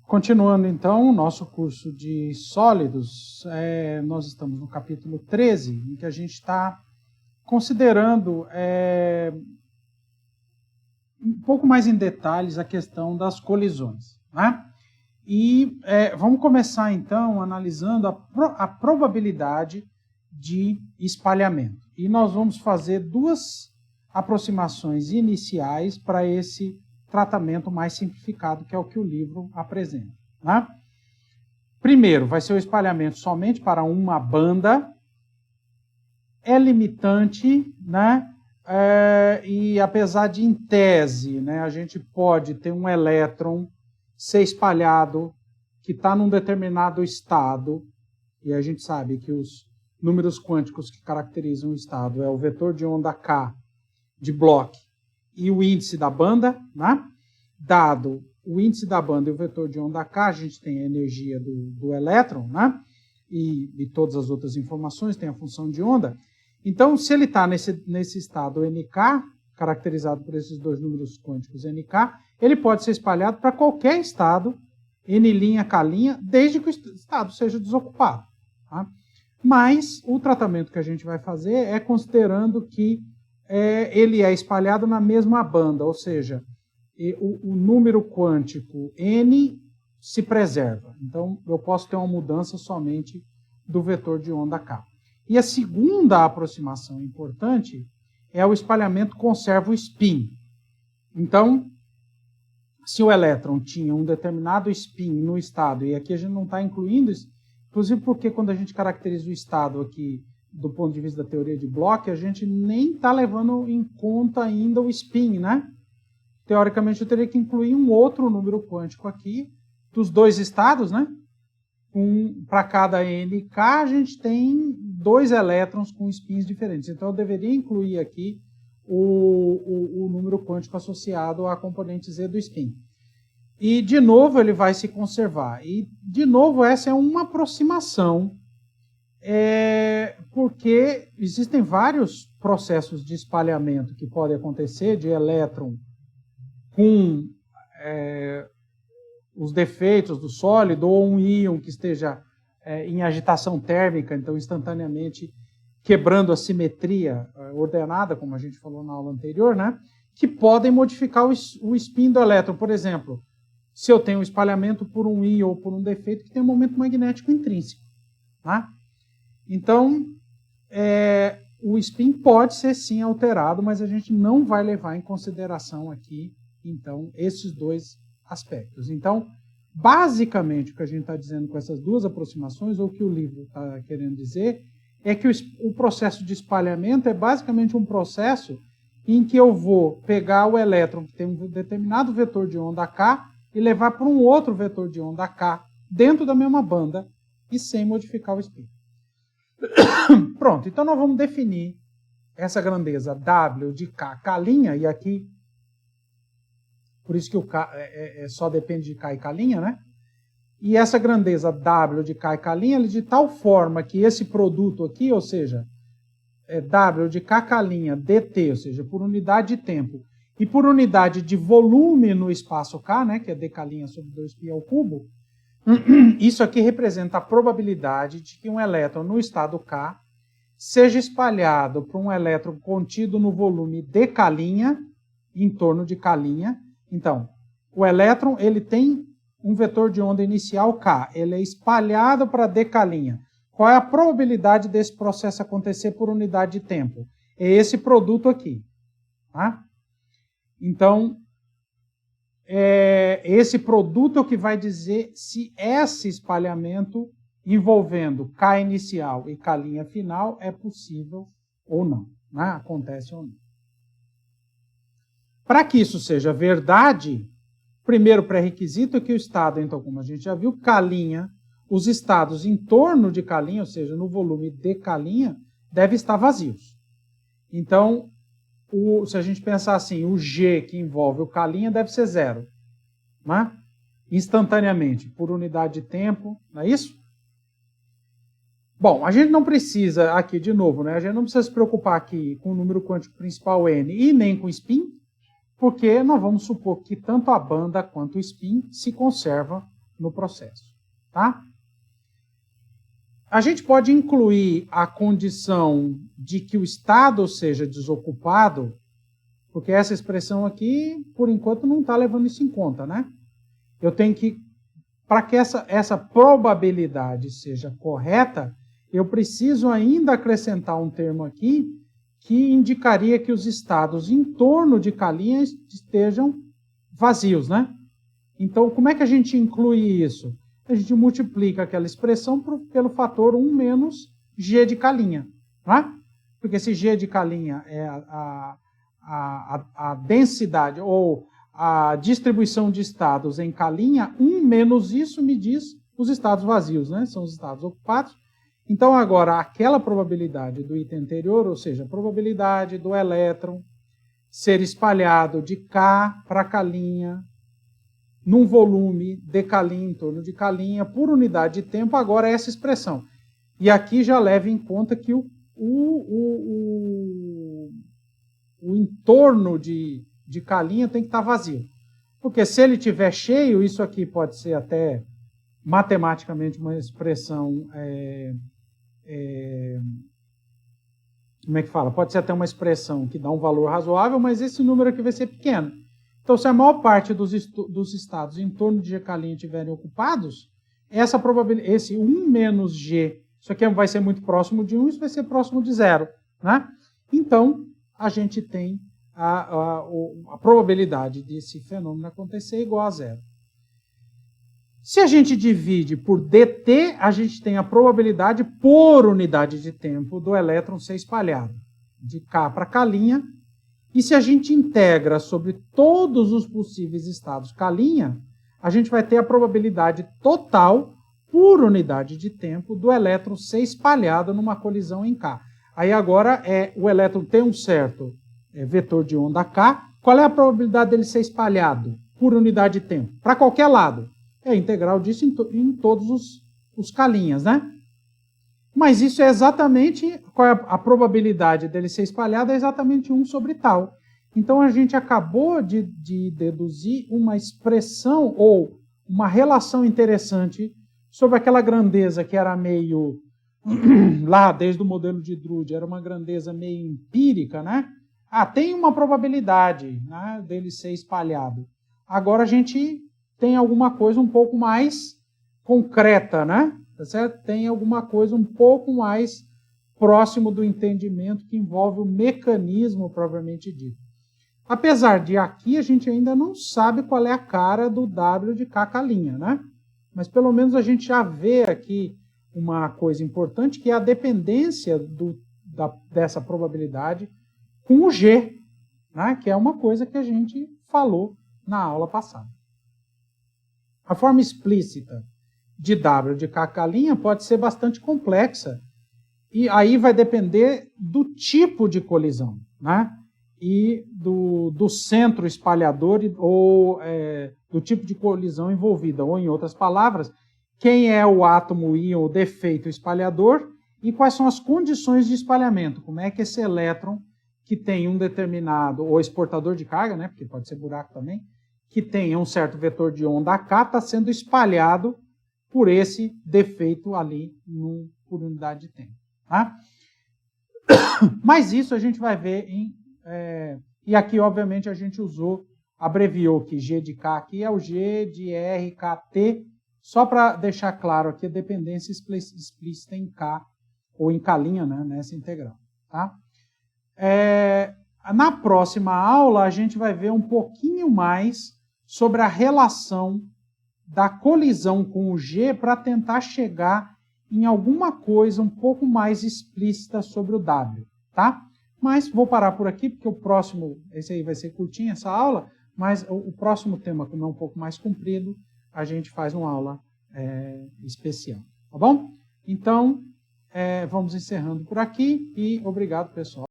Continuando, então, o nosso curso de sólidos, nós estamos no capítulo 13, em que a gente está considerando um pouco mais em detalhes a questão das colisões, né? E vamos começar, então, analisando a probabilidade de espalhamento. E nós vamos fazer duas aproximações iniciais para esse tratamento mais simplificado, que é o que o livro apresenta, né? Primeiro, vai ser o espalhamento somente para uma banda, é limitante, né? E apesar de, em tese, né, a gente pode ter um elétron ser espalhado que está num determinado estado, e a gente sabe que os números quânticos que caracterizam o estado é o vetor de onda K de Bloch e o índice da banda, né? Dado o índice da banda e o vetor de onda K, a gente tem a energia do elétron, né? E todas as outras informações, tem a função de onda. Então, se ele está nesse estado NK, caracterizado por esses dois números quânticos NK, ele pode ser espalhado para qualquer estado, N', K', desde que o estado seja desocupado, tá? Mas o tratamento que a gente vai fazer é considerando que ele é espalhado na mesma banda, ou seja, o número quântico N se preserva. Então, eu posso ter uma mudança somente do vetor de onda K. E a segunda aproximação importante é o espalhamento conserva o spin. Então, se o elétron tinha um determinado spin no estado, e aqui a gente não está incluindo isso, inclusive porque quando a gente caracteriza o estado aqui do ponto de vista da teoria de Bloch, a gente nem está levando em conta ainda o spin, né? Teoricamente, eu teria que incluir um outro número quântico aqui, dos dois estados, né? Para cada NK, a gente tem dois elétrons com spins diferentes. Então, eu deveria incluir aqui o número quântico associado à componente Z do spin. E, de novo, ele vai se conservar. E, de novo, essa é uma aproximação, porque existem vários processos de espalhamento que podem acontecer de elétron com os defeitos do sólido, ou um íon que esteja em agitação térmica, então instantaneamente quebrando a simetria ordenada, como a gente falou na aula anterior, né? Que podem modificar o spin do elétron. Por exemplo, se eu tenho um espalhamento por um íon ou por um defeito que tem um momento magnético intrínseco, tá? Então, o spin pode ser sim alterado, mas a gente não vai levar em consideração aqui, então, esses dois aspectos. Então, basicamente, o que a gente está dizendo com essas duas aproximações, ou o que o livro está querendo dizer, é que o processo de espalhamento é basicamente um processo em que eu vou pegar o elétron que tem um determinado vetor de onda K e levar para um outro vetor de onda K dentro da mesma banda e sem modificar o spin. Pronto, então nós vamos definir essa grandeza W de K, K', e aqui, por isso que o K só depende de K e K', né? E essa grandeza W de K e K' é de tal forma que esse produto aqui, ou seja, W de K, K' dt, ou seja, por unidade de tempo, e por unidade de volume no espaço K, né, que é dK' sobre 2π ao cubo, isso aqui representa a probabilidade de que um elétron no estado K seja espalhado por um elétron contido no volume dK' em torno de K'. Então, o elétron ele tem um vetor de onda inicial K, ele é espalhado para dK'. Qual é a probabilidade desse processo acontecer por unidade de tempo? É esse produto aqui, tá? Então, esse produto é o que vai dizer se esse espalhamento envolvendo K inicial e K' final é possível ou não, né? Acontece ou não. Para que isso seja verdade, o primeiro pré-requisito é que o estado, então, como a gente já viu, K', os estados em torno de K', ou seja, no volume de K', devem estar vazios. Então, se a gente pensar assim, o G que envolve o K' deve ser zero, né? Instantaneamente, por unidade de tempo, não é isso? Bom, a gente não precisa aqui, de novo, né? A gente não precisa se preocupar aqui com o número quântico principal N e nem com o spin, porque nós vamos supor que tanto a banda quanto o spin se conserva no processo. Tá? A gente pode incluir a condição de que o estado seja desocupado, porque essa expressão aqui, por enquanto, não está levando isso em conta, né? Eu tenho que, para que essa probabilidade seja correta, eu preciso ainda acrescentar um termo aqui que indicaria que os estados em torno de K' estejam vazios, né? Então, como é que a gente inclui isso? A gente multiplica aquela expressão pelo fator 1 menos G de K', né? Porque se G de K' é a densidade ou a distribuição de estados em K', 1 menos isso me diz os estados vazios, né? São os estados ocupados. Então, agora, aquela probabilidade do item anterior, ou seja, a probabilidade do elétron ser espalhado de K para K' num volume de K' em torno de K' por unidade de tempo, agora é essa expressão. E aqui já leva em conta que o entorno de K' tem que estar vazio. Porque se ele estiver cheio, isso aqui pode ser até matematicamente uma expressão... como é que fala? Pode ser até uma expressão que dá um valor razoável, mas esse número aqui vai ser pequeno. Então, se a maior parte dos estados em torno de G' estiverem ocupados, essa probabilidade, esse 1 menos G, isso aqui vai ser muito próximo de 1, isso vai ser próximo de 0. Né? Então, a gente tem a probabilidade desse fenômeno acontecer igual a 0. Se a gente divide por dt, a gente tem a probabilidade por unidade de tempo do elétron ser espalhado, de K para K'. E se a gente integra sobre todos os possíveis estados K', a gente vai ter a probabilidade total por unidade de tempo do elétron ser espalhado numa colisão em K. Aí agora o elétron tem um certo vetor de onda K. Qual é a probabilidade dele ser espalhado por unidade de tempo? Para qualquer lado. É a integral disso em todos os K', né? Mas isso é exatamente, qual é a probabilidade dele ser espalhado? É exatamente 1 sobre tal. Então a gente acabou de deduzir uma expressão ou uma relação interessante sobre aquela grandeza que era meio, lá desde o modelo de Drude, era uma grandeza meio empírica, né? Tem uma probabilidade, né, dele ser espalhado. Agora a gente tem alguma coisa um pouco mais concreta, né? Tá certo? Tem alguma coisa um pouco mais próximo do entendimento que envolve o mecanismo propriamente dito. Apesar de aqui a gente ainda não sabe qual é a cara do W de K', né? Mas pelo menos a gente já vê aqui uma coisa importante, que é a dependência dessa probabilidade com o G, né? Que é uma coisa que a gente falou na aula passada. A forma explícita de W de K' pode ser bastante complexa, e aí vai depender do tipo de colisão, né? E do centro espalhador ou do tipo de colisão envolvida, ou em outras palavras, quem é o átomo íon, o defeito espalhador, e quais são as condições de espalhamento, como é que esse elétron, que tem um determinado, ou exportador de carga, né? Porque pode ser buraco também, que tenha um certo vetor de onda K, está sendo espalhado por esse defeito ali por unidade de tempo. Tá? Mas isso a gente vai ver e aqui, obviamente, a gente abreviou que G de K aqui é o G de RKT, só para deixar claro aqui a dependência explícita em K, ou em K', né, nessa integral. Tá? Na próxima aula, a gente vai ver um pouquinho mais sobre a relação da colisão com o G para tentar chegar em alguma coisa um pouco mais explícita sobre o W, tá? Mas vou parar por aqui, porque esse aí vai ser curtinho, essa aula, mas o próximo tema, como é um pouco mais comprido, a gente faz uma aula especial, tá bom? Então, vamos encerrando por aqui e obrigado, pessoal.